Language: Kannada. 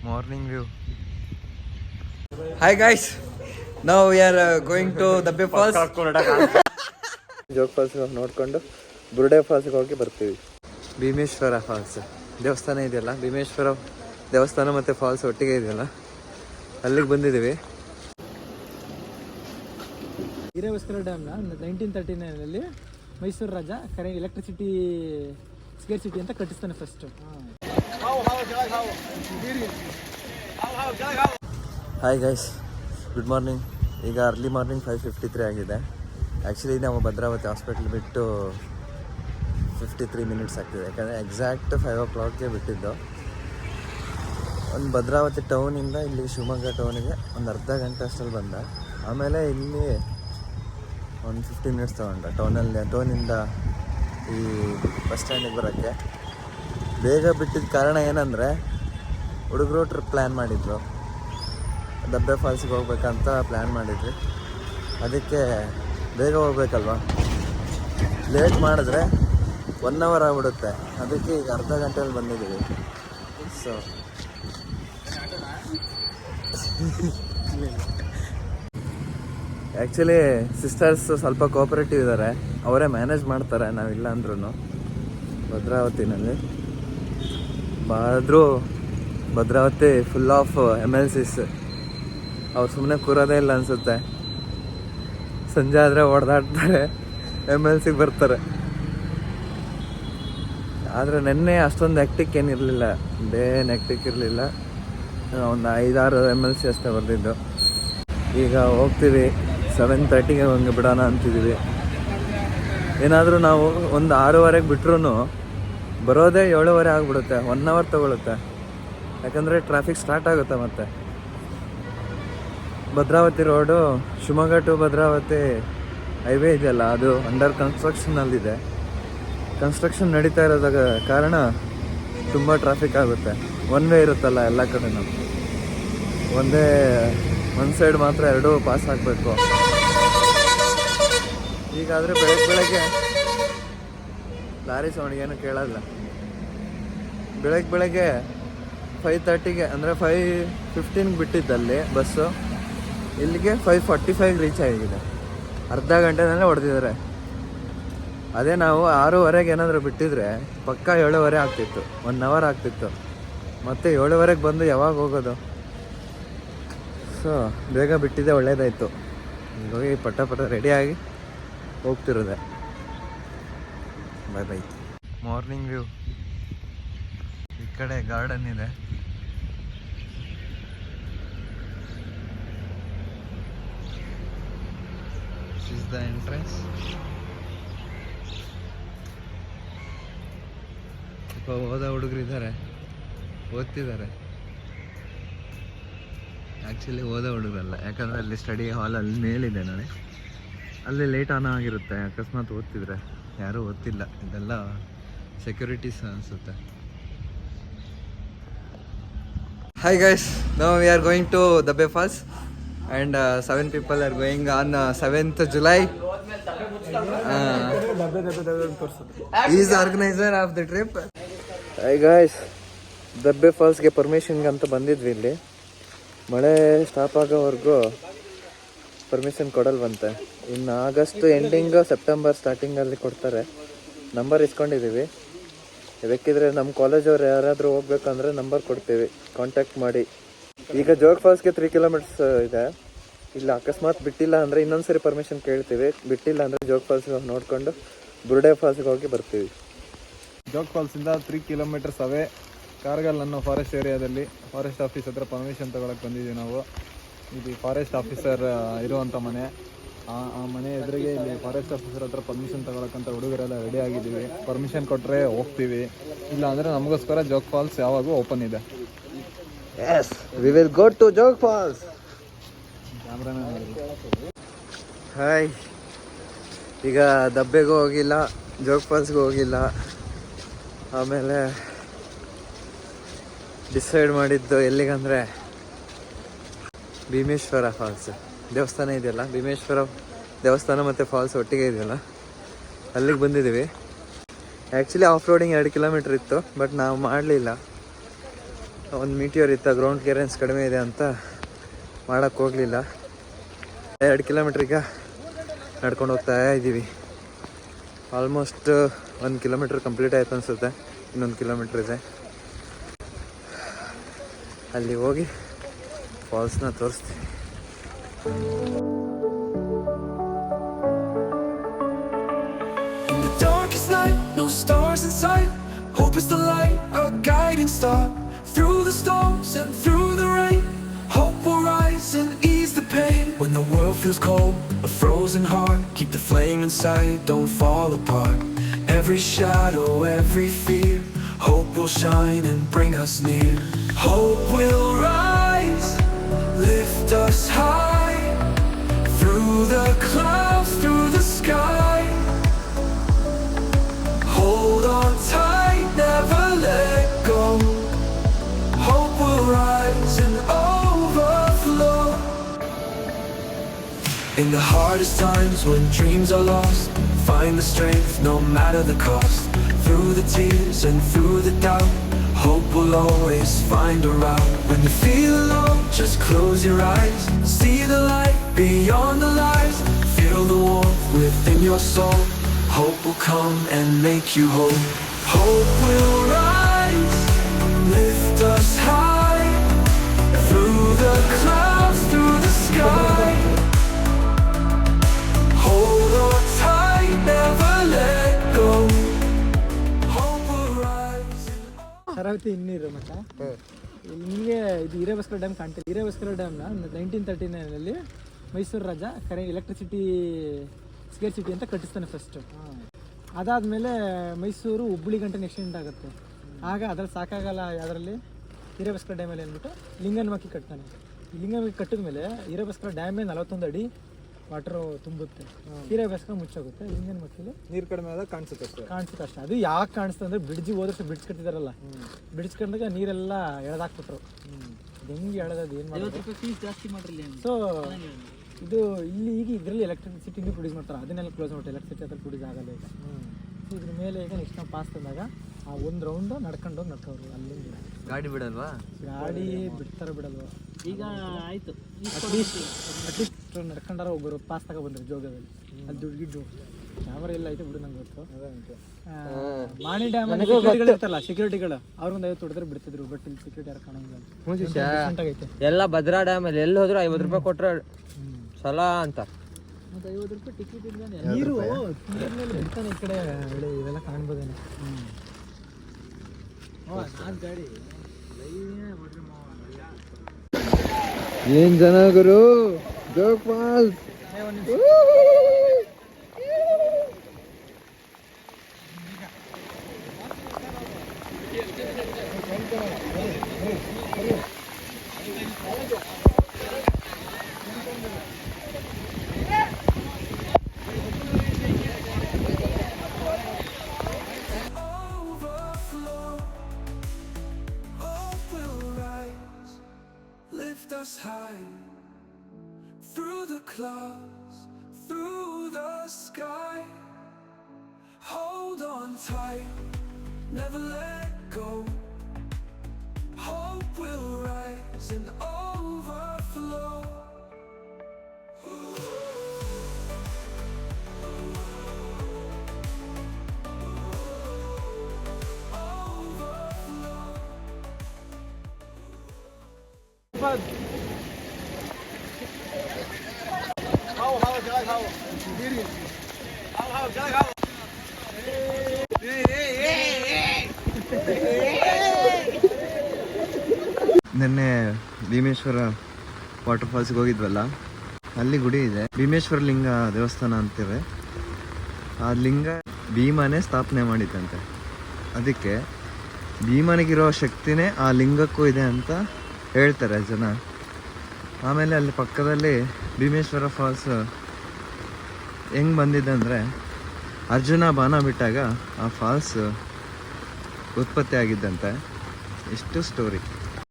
Morning view. Hi guys, now we are going to Dabbe Falls. Jog falls ನೋಡ್ಕೊಂಡು ಬುರುಡೆ ಫಾಲ್ಸ್ಗೆ ಹೋಗಿ ಬರ್ತೀವಿ. ಭೀಮೇಶ್ವರ ಫಾಲ್ಸ್ ದೇವಸ್ಥಾನ ಇದೆಯಲ್ಲ, ಭೀಮೇಶ್ವರ ದೇವಸ್ಥಾನ ಮತ್ತು ಫಾಲ್ಸ್ ಒಟ್ಟಿಗೆ ಇದೆಯಲ್ಲ, ಅಲ್ಲಿಗೆ ಬಂದಿದ್ದೀವಿ. ಹಿರೇಬಸ್ಕರ ಡ್ಯಾಮ್ನ 1939 ಮೈಸೂರು ರಾಜ ಎಲೆಕ್ಟ್ರಿಸಿಟಿ ಸ್ಕೇರ್ ಸಿಟಿ ಅಂತ ಕಟ್ಟಿಸ್ತಾನೆ first. Hi guys, good morning. ಈಗ ಅರ್ಲಿ ಮಾರ್ನಿಂಗ್ 5:53 ಆಗಿದೆ. ಆ್ಯಕ್ಚುಲಿ ನಾವು ಭದ್ರಾವತಿ ಹಾಸ್ಪಿಟ್ಲ್ ಬಿಟ್ಟು 53 ಮಿನಿಟ್ಸ್ ಆಗ್ತಿದೆ, ಯಾಕಂದರೆ ಎಕ್ಸಾಕ್ಟ್ 5 o'clockಗೆ ಬಿಟ್ಟಿದ್ದು. ಒಂದು ಭದ್ರಾವತಿ ಟೌನಿಂದ ಇಲ್ಲಿ ಶಿವಮೊಗ್ಗ ಟೌನಿಗೆ ಒಂದು ಅರ್ಧ ಗಂಟೆ ಅಷ್ಟರಲ್ಲಿ ಬಂದ. ಆಮೇಲೆ ಇಲ್ಲಿ ಒಂದು 15 ಮಿನಿಟ್ಸ್ ತೊಗೊಂಡ ಟೌನಿಂದ ಈ ಬಸ್ ಸ್ಟ್ಯಾಂಡಿಗೆ ಬರೋಕ್ಕೆ. ಬೇಗ ಬಿಟ್ಟಿದ್ದ ಕಾರಣ ಏನಂದರೆ, ಹುಡುಗರು ಟ್ರಿಪ್ ಪ್ಲ್ಯಾನ್ ಮಾಡಿದ್ರು, ದಬ್ಬೆ ಫಾಲ್ಸಿಗೆ ಹೋಗ್ಬೇಕಂತ ಪ್ಲ್ಯಾನ್ ಮಾಡಿದ್ವಿ. ಅದಕ್ಕೆ ಬೇಗ ಹೋಗ್ಬೇಕಲ್ವ, ಲೇಟ್ ಮಾಡಿದ್ರೆ 1 hour ಆಗಿಬಿಡುತ್ತೆ. ಅದಕ್ಕೆ ಈಗ ಅರ್ಧ ಗಂಟೆಯಲ್ಲಿ ಬಂದಿದ್ದೀವಿ. ಸೊ ಆ್ಯಕ್ಚುಲಿ ಸಿಸ್ಟರ್ಸ್ ಸ್ವಲ್ಪ ಕೋಆಪರೇಟಿವ್ ಇದ್ದಾರೆ, ಅವರೇ ಮ್ಯಾನೇಜ್ ಮಾಡ್ತಾರೆ, ನಾವಿಲ್ಲ ಅಂದ್ರೂ ಭದ್ರಾವತಿನಲ್ಲಿ. ಆದರೂ ಭದ್ರಾವತಿ ಫುಲ್ ಆಫ್ MLCs. ಅವ್ರು ಸುಮ್ಮನೆ ಕೂರೋದೇ ಇಲ್ಲ ಅನಿಸುತ್ತೆ. ಸಂಜೆ ಆದರೆ ಹೊಡೆದಾಡ್ತಾರೆ, MLCಗೆ ಬರ್ತಾರೆ. ಆದರೆ ನೆನ್ನೆ ಅಷ್ಟೊಂದು ಆ್ಯಕ್ಟಿಕ್ ಏನಿರಲಿಲ್ಲ, ಏನು ಆ್ಯಕ್ಟಿಕ್ ಇರಲಿಲ್ಲ. ಒಂದು 5-6 MLC ಅಷ್ಟೇ ಬರ್ತಿದ್ದು. ಈಗ ಹೋಗ್ತೀವಿ, 7:30ಗೆ ಹಂಗೆ ಬಿಡೋಣ ಅಂತಿದ್ದೀವಿ. ಏನಾದರೂ ನಾವು ಒಂದು 6:15ಗೆ ಬಿಟ್ರೂ ಬರೋದೇ 7:15 ಆಗಿಬಿಡುತ್ತೆ. 1 hour ತೊಗೊಳುತ್ತೆ, ಯಾಕಂದರೆ ಟ್ರಾಫಿಕ್ ಸ್ಟಾರ್ಟ್ ಆಗುತ್ತೆ. ಮತ್ತು Bhadravati road, Shivamogga to Bhadravati highway ಇದೆಯಲ್ಲ, ಅದು ಅಂಡರ್ ಕನ್ಸ್ಟ್ರಕ್ಷನಲ್ಲಿದೆ. ಕನ್ಸ್ಟ್ರಕ್ಷನ್ ನಡೀತಾ ಇರೋದ ಕಾರಣ ತುಂಬ ಟ್ರಾಫಿಕ್ ಆಗುತ್ತೆ. ಒನ್ ವೇ ಇರುತ್ತಲ್ಲ ಎಲ್ಲ ಕಡೆನೂ, ಒಂದು ಸೈಡ್ ಮಾತ್ರ 2 ಪಾಸ್ ಆಗಬೇಕು. ಈಗಾದರೆ ಬೆಳಗ್ಗೆ ಲಾರಿ ಸೌಂಡ್ ಏನು ಕೇಳಲ್ಲ. ಬೆಳಗ್ಗೆ 5:30ಗೆ ಅಂದರೆ 5:15ಗೆ ಬಿಟ್ಟಿದ್ದಲ್ಲಿ ಬಸ್ಸು, ಇಲ್ಲಿಗೆ 5:45 ರೀಚ್ ಆಗಿದೆ. ಅರ್ಧ ಗಂಟೆನಲ್ಲೇ ಹೊಡೆದಿದ್ದಾರೆ. ಅದೇ ನಾವು 6:15ಗೆ ಏನಾದರೂ ಬಿಟ್ಟಿದ್ರೆ ಪಕ್ಕ 7:15 ಆಗ್ತಿತ್ತು, 1 hour ಆಗ್ತಿತ್ತು. ಮತ್ತು 7:15ಗೆ ಬಂದು ಯಾವಾಗ ಹೋಗೋದು? ಸೊ ಬೇಗ ಬಿಟ್ಟಿದ್ದೆ ಒಳ್ಳೇದಾಯಿತು. ಈಗ ಹೋಗಿ ಪಟ ರೆಡಿಯಾಗಿ ಹೋಗ್ತಿರೋದೆ. ಬೈ. Morning view. ಈ ಕಡೆ ಗಾರ್ಡನ್ ಇದೆ. This is the entrance. ಓದೋ ಹುಡುಗರು ಇದ್ದಾರೆ, ಓದ್ತಿದ್ದಾರೆ. ಆ್ಯಕ್ಚುಲಿ ಓದೋ ಹುಡುಗರಲ್ಲ, ಯಾಕಂದರೆ ಅಲ್ಲಿ ಸ್ಟಡಿ ಹಾಲ್ ಅಲ್ಲಿ ಮೇಲಿದೆ ನೋಡಿ, ಅಲ್ಲಿ ಲೇಟ್ ಆನ್ ಆಗಿರುತ್ತೆ. ಅಕಸ್ಮಾತ್ ಓದ್ತಿದ್ರೆ, ಯಾರೂ ಓದ್ತಿಲ್ಲ. ಇದೆಲ್ಲ ಸೆಕ್ಯೂರಿಟೀಸ್ ಅನಿಸುತ್ತೆ. Hi guys, now we are going to Dabbe Falls and 7 people are going on 7th July. He is the organizer of the trip. Hi guys, Dabbe Fallsಗೆ ಪರ್ಮಿಷನ್ಗೆ ಅಂತ ಬಂದಿದ್ವಿ. ಇಲ್ಲಿ ಮಳೆ ಸ್ಟಾಪ್ ಆಗೋವರೆಗೂ ಪರ್ಮಿಷನ್ ಕೊಡಲ್ವಂತೆ. ಇನ್ನು ಆಗಸ್ಟ್ ಎಂಡಿಂಗು ಸೆಪ್ಟೆಂಬರ್ ಸ್ಟಾರ್ಟಿಂಗಲ್ಲಿ ಕೊಡ್ತಾರೆ. ನಂಬರ್ ಇಸ್ಕೊಂಡಿದ್ದೀವಿ. ಬೇಕಿದ್ರೆ ನಮ್ಮ ಕಾಲೇಜವ್ರು ಯಾರಾದರೂ ಹೋಗ್ಬೇಕಂದ್ರೆ ನಂಬರ್ ಕೊಡ್ತೀವಿ, ಕಾಂಟ್ಯಾಕ್ಟ್ ಮಾಡಿ. ಈಗ ಜೋಗ್ ಫಾಲ್ಸ್ಗೆ 3 kilometers ಇದೆ. ಇಲ್ಲ ಅಕಸ್ಮಾತ್ ಬಿಟ್ಟಿಲ್ಲ ಅಂದರೆ ಇನ್ನೊಂದ್ಸರಿ ಪರ್ಮಿಷನ್ ಕೇಳ್ತೀವಿ. ಬಿಟ್ಟಿಲ್ಲ ಅಂದರೆ ಜೋಗ್ ಫಾಲ್ಸ್ಗೆ ನೋಡಿಕೊಂಡು ಬುರುಡೆ ಫಾಲ್ಸ್ಗೆ ಹೋಗಿ ಬರ್ತೀವಿ. ಜೋಗ್ ಫಾಲ್ಸಿಂದ 3 kilometers ಅವೇ ಕಾರ್ಗಲ್ ಅನ್ನೋ ಫಾರೆಸ್ಟ್ ಏರಿಯಾದಲ್ಲಿ ಫಾರೆಸ್ಟ್ ಆಫೀಸ್ ಹತ್ರ ಪರ್ಮಿಷನ್ ತೊಗೊಳಕ್ಕೆ ಬಂದಿದ್ದೀವಿ ನಾವು. ಇದು ಫಾರೆಸ್ಟ್ ಆಫೀಸರ್ ಇರುವಂಥ ಮನೆ. ಆ ಮನೆ ಎದುರಿಗೆ ಇಲ್ಲಿ ಫಾರೆಸ್ಟ್ ಆಫೀಸರ್ ಹತ್ರ ಪರ್ಮಿಷನ್ ತೊಗೊಳಕ್ಕಂತ ಹುಡುಗರೆಲ್ಲ ರೆಡಿ ಆಗಿದ್ದೀವಿ. ಪರ್ಮಿಷನ್ ಕೊಟ್ಟರೆ ಹೋಗ್ತೀವಿ, ಇಲ್ಲ ಅಂದರೆ ನಮಗೋಸ್ಕರ ಜೋಗ್ ಫಾಲ್ಸ್ ಯಾವಾಗೂ ಓಪನ್ ಇದೆ. Yes, we will go to Jog Falls. Hi, ಈಗ ದಬ್ಬೆಗೂ ಹೋಗಿಲ್ಲ, ಜೋಗ್ ಫಾಲ್ಸ್ಗೂ ಹೋಗಿಲ್ಲ. ಆಮೇಲೆ ಡಿಸೈಡ್ ಮಾಡಿದ್ದು ಎಲ್ಲಿಗಂದರೆ ಭೀಮೇಶ್ವರ ಫಾಲ್ಸ್ ದೇವಸ್ಥಾನ ಇದೆಯಲ್ಲ, ಭೀಮೇಶ್ವರ ದೇವಸ್ಥಾನ ಮತ್ತು ಫಾಲ್ಸ್ ಒಟ್ಟಿಗೆ ಇದೆಯಲ್ಲ, ಅಲ್ಲಿಗೆ ಬಂದಿದ್ದೀವಿ. ಆ್ಯಕ್ಚುಲಿ ಆಫ್ ರೋಡಿಂಗ್ 2 kilometer ಇತ್ತು, ಬಟ್ ನಾವು ಮಾಡಲಿಲ್ಲ. ಒಂದು ಮೀಟಿಯೋರ್ ಇತ್ತ, ಗ್ರೌಂಡ್ ಕ್ಲಿಯರೆನ್ಸ್ ಕಡಿಮೆ ಇದೆ ಅಂತ ಮಾಡೋಕ್ಕೆ ಹೋಗಲಿಲ್ಲ. 2 ಕಿಲೋಮೀಟ್ರಿಗೆ ನಡ್ಕೊಂಡು ಹೋಗ್ತಾ ಇದ್ದೀವಿ. ಆಲ್ಮೋಸ್ಟ್ 1 ಕಿಲೋಮೀಟ್ರ್ ಕಂಪ್ಲೀಟ್ ಆಯ್ತು ಅನಿಸುತ್ತೆ, ಇನ್ನೊಂದು ಕಿಲೋಮೀಟ್ರ್ ಇದೆ. ಅಲ್ಲಿ ಹೋಗಿ ಫಾಲ್ಸ್ನ ತೋರಿಸ್ತೀನಿ. In the darkest night, no stars in sight. Hope is the light, our guiding star. Through the storms and through the rain, hope will rise and ease the pain. When the world feels cold, a frozen heart, keep the flame inside, don't fall apart. Every shadow, every fear, hope will shine and bring us near. Hope will rise, lift us high, through the clouds, through the sky. Hold on tight, never let go. Hope will rise and overflow. In the hardest times when dreams are lost, find the strength no matter the cost. Through the tears and through the doubt, hope will always find a route. When you feel alone, just close your eyes. See the light beyond the lies. Feel the warmth within your soul. Hope will come and make you whole. Hope will rise, lift us high, through the clouds, through the sky. Hold on tight, never let go. Hope will rise. Sharavati ಹಿನ್ನೀರು ಮತ್ತು ನಿಮಗೆ ಇದು ಹಿರೇಬಸ್ಕರ ಡ್ಯಾಮ್ ಕಾಣ್ತೀವಿ. ಹಿರೇಬಸ್ಕರ ಡ್ಯಾಮ್ನ 1939ರಲ್ಲಿ ಮೈಸೂರು ರಾಜ ಎಲೆಕ್ಟ್ರಿಸಿಟಿ ಸ್ಕೇರ್ ಸಿಟಿ ಅಂತ ಕಟ್ಟಿಸ್ತಾನೆ ಫಸ್ಟು. ಅದಾದಮೇಲೆ ಮೈಸೂರು ಹುಬ್ಬಳ್ಳಿ ಗಂಟೆ ಎಕ್ಸ್ಟೆಂಡ್ ಆಗುತ್ತೆ. ಆಗ ಅದ್ರಲ್ಲಿ ಸಾಕಾಗಲ್ಲ, ಅದರಲ್ಲಿ ಹಿರೇಬಸ್ಕರ ಡ್ಯಾಮಲ್ಲಿ ಅಂದ್ಬಿಟ್ಟು ಲಿಂಗನಮಕ್ಕಿ ಕಟ್ತಾನೆ. ಈ ಲಿಂಗನಮಕ್ಕಿ ಕಟ್ಟಿದ ಮೇಲೆ ಹಿರೇಬಸ್ಕರ ಡ್ಯಾಮೇ 41 ಅಡಿ ವಾಟರು ತುಂಬುತ್ತೆ. ಹಿರೇಬಸ್ಕರ ಮುಚ್ಚೋಗುತ್ತೆ. ಲಿಂಗನಮಕ್ಕಿಲಿ ನೀರು ಕಡಿಮೆ ಆದಾಗ ಕಾಣಿಸುತ್ತೆ ಅಷ್ಟೇ. ಅದು ಯಾಕೆ ಕಾಣಿಸ್ತದೆ ಅಂದರೆ ಬ್ರಿಡ್ಜಿಗೆ ಹೋದಷ್ಟು ಬ್ರಿಡ್ಜ್ ಕಟ್ಟಿದಾರಲ್ಲ, ಬ್ರಿಡ್ಜ್ ಕಟ್ಟಿದಾಗ ನೀರೆಲ್ಲ ಎಳೆದಾಕ್ಬಿಟ್ರು. ಹೆಂಗೆ ಎಳೆದದು ಏನು ಮಾಡೋದು. ಸೊ ಇದು ಇಲ್ಲಿ ಈಗ ಇದರಲ್ಲಿ ಎಲೆಕ್ಟ್ರಿಸಿಟಿನೂ ಪ್ರೊಡ್ಯೂಸ್ ಮಾಡ್ತಾರೆ, ಅದನ್ನೆಲ್ಲ ಕ್ಲೋಸ್ ಮಾಡ್ತಾರೆ. ಎಲೆಕ್ಟ್ರಿಸಿಟಿ ಹತ್ರ ಪ್ರೊಡ್ಯೂಸ್ ಆಗಲ್ಲ ಈಗ. ಇದ್ರ ಮೇಲೆ ಈಗ ನೆಕ್ಸ್ಟ್ ನಾವು ಪಾಸ್ ತಂದಾಗ ಆ ಒಂದು ರೌಂಡ್ ನಡ್ಕೊಂಡು ಹೋಗಿ ನಡ್ಕೋರು. ಅಲ್ಲಿಂದ ಗಾಡಿ ಬಿಡಲ್ವಾ? ಗಾಡಿ ಬಿಡ್ತಾರೋ ಬಿಡಲ್ವಾ ಈಗ ಆಯ್ತು. ಅಟ್ಲೀಸ್ಟ್ ನಡ್ಕೊಂಡಾರ ಒಬ್ಬರು ಪಾಸ್ ತಗೊಬಂದ್ರು ಜೋಗದಲ್ಲಿ. ಅಲ್ಲಿ ದುಡ್ಡು ಗಿಡ್ಡು ಕ್ಯಾಮರಾ ಎಲ್ಲ ಐತೆ ಬಿಡು, ನಂಗೆ ಗೊತ್ತು. ಮಾಣಿ ಡ್ಯಾಮ್ ಇರ್ತಾರಲ್ಲ ಸೆಕ್ಯೂರಿಟಿಗಳು, ಅವ್ರಿಗೊಂದು 50 ಹೊಡೆದ್ರೆ ಬಿಡ್ತಿದ್ರು. ಬಟ್ ಇಲ್ಲಿ ಸೆಕ್ಯೂರಿಟಿ ಯಾರು ಕಾಣಂಗಿಲ್ಲ. ಎಲ್ಲ ಭದ್ರಾ ಡ್ಯಾಮ್ ಅಲ್ಲಿ ಎಲ್ಲಿ ಹೋದ್ರು 50 ರೂಪಾಯಿ ಕೊಟ್ರೆ ಸಲ ಅಂತ. 50 ರೂಪಾಯಿ ಟಿಕೆಟ್ ಇದ್ದಾನೆ. ನೀರು ಬಿಡ್ತಾನೆ ಈ ಕಡೆ ಇವೆಲ್ಲ ಕಾಣ್ಬೋದೇನೆ. ಗಾಡಿ ಏನ್ ಜನ ಗುರು, Jog falls. Us high, through the clouds, through the sky. Hold on tight, never let go. Hope will rise and overflow. ನಿನ್ನೆ ಭೀಮೇಶ್ವರ ವಾಟರ್ ಫಾಲ್ಸ್ಗೆ ಹೋಗಿದ್ವಲ್ಲ, ಅಲ್ಲಿ ಗುಡಿ ಇದೆ, ಭೀಮೇಶ್ವರ ಲಿಂಗ ದೇವಸ್ಥಾನ ಅಂತೇವೆ. ಆ ಲಿಂಗ ಭೀಮನೇ ಸ್ಥಾಪನೆ ಮಾಡಿದ್ದಂತೆ. ಅದಕ್ಕೆ ಭೀಮನಿಗಿರೋ ಶಕ್ತಿನೇ ಆ ಲಿಂಗಕ್ಕೂ ಇದೆ ಅಂತ ಹೇಳ್ತಾರೆ ಜನ. ಆಮೇಲೆ ಅಲ್ಲಿ ಪಕ್ಕದಲ್ಲಿ ಭೀಮೇಶ್ವರ ಫಾಲ್ಸ್ ಹೆಂಗೆ ಬಂದಿದೆ ಅಂದರೆ, ಅರ್ಜುನ ಬಾಣ ಬಿಟ್ಟಾಗ ಆ ಫಾಲ್ಸ್ ಉತ್ಪತ್ತಿ ಆಗಿದ್ದಂತೆ. ಇಷ್ಟು ಸ್ಟೋರಿ.